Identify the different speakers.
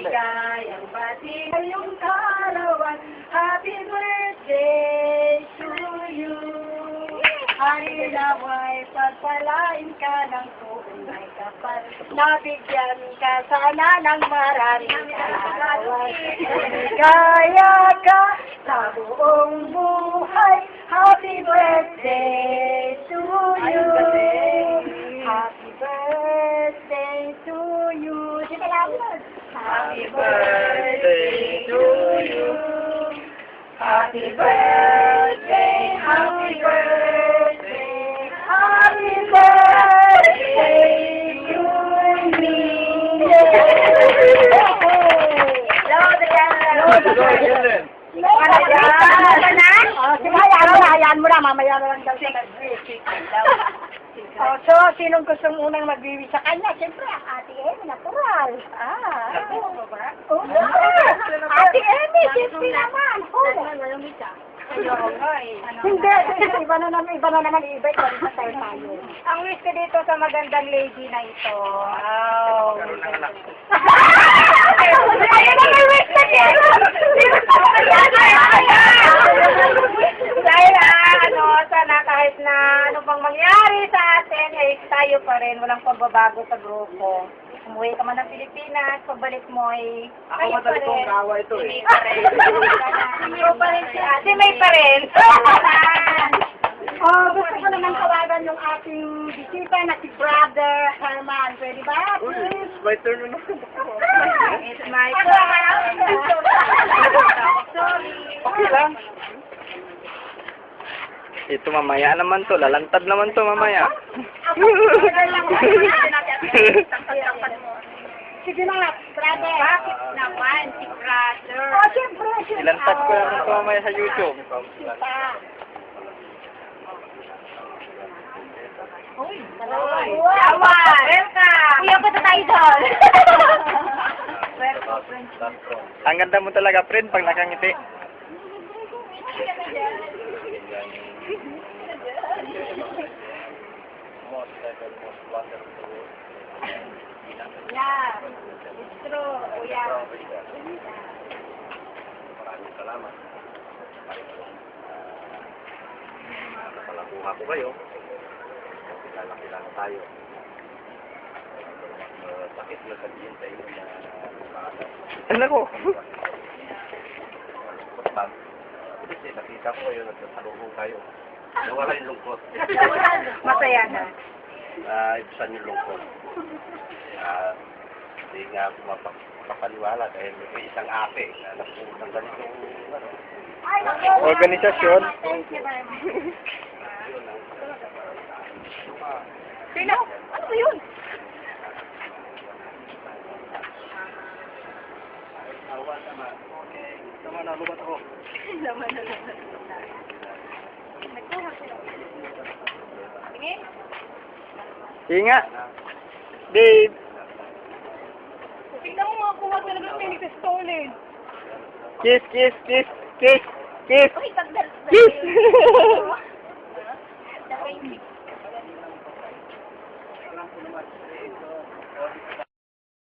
Speaker 1: Maligayang bati ngayong arawan. Happy birthday to you. Hari naway pagpalain ka ng tunay kapal. Nabigyan ka sana ng maraming kawan. Ligaya ka sa buong buhay. Happy birthday to you. Happy birthday to you. Sige lang. Happy birthday to you. Happy birthday, happy birthday, happy birthday to me. Hayaan mo na, mamaya na lang daw siya nag-wish. So, sinong gustong unang mag-wish sa kanya? Siyempre, ang Ate Emmy, natural. Ate Emmy, siyempre naman. Hindi, iba na naman, iba na tayo. Ang wish ko dito sa magandang lady na ito. Ayun na may wish na niya! Dahil sana kahit na ano pang mangyari sa atin, eh, tayo pa rin, walang pagbabago sa grupo. Umuwi ka man ng Pilipinas, pagbalik mo ay
Speaker 2: ako madali kong gawa ito eh.
Speaker 1: May pa rin. Pa rin si Ate May pa rin. Gusto ko naman tawagan yung ating bisita na si Brother Herman. Pwede ba?
Speaker 2: It's my turn na.
Speaker 1: It's my turn.
Speaker 2: Okay lang. Ito mamaya naman to, lalantad naman to mamaya.
Speaker 1: Sige na, brother. Bakit naman si brother? Siyempre.
Speaker 2: Ilantad ko lang ito mamaya sa YouTube.
Speaker 1: Uy, tama. Welcome. Kuya pa tayo doon.
Speaker 2: Ang ganda mo talaga, friend, pag nakangiti.
Speaker 1: Yeah, it's true, kuya.
Speaker 2: Maraming salamat. Napalabuha ko kayo. Kilala tayo. Bakit na sabihin sa inyo na ano ko? Kasi nakita ko kayo, nagsasalubong kayo. Nawala yung lungkot.
Speaker 1: Masaya na.
Speaker 2: Ibsan yung lungkot. Hindi nga ako mapapaniwala dahil may isang ate na nakuha ng ganitong organisasyon.
Speaker 1: Thank you very much. Sino? Ano ba yun?
Speaker 2: Tama na, lumat ako.
Speaker 1: Laman na lang. Nagkuha sila. Tingin?
Speaker 2: Sige nga. Babe.
Speaker 1: Tingnan mo mga kuha talaga ng Phoenix Stolen.
Speaker 2: Kiss, kiss, kiss, kiss, kiss.
Speaker 1: Uy, tagdal.
Speaker 2: Kiss.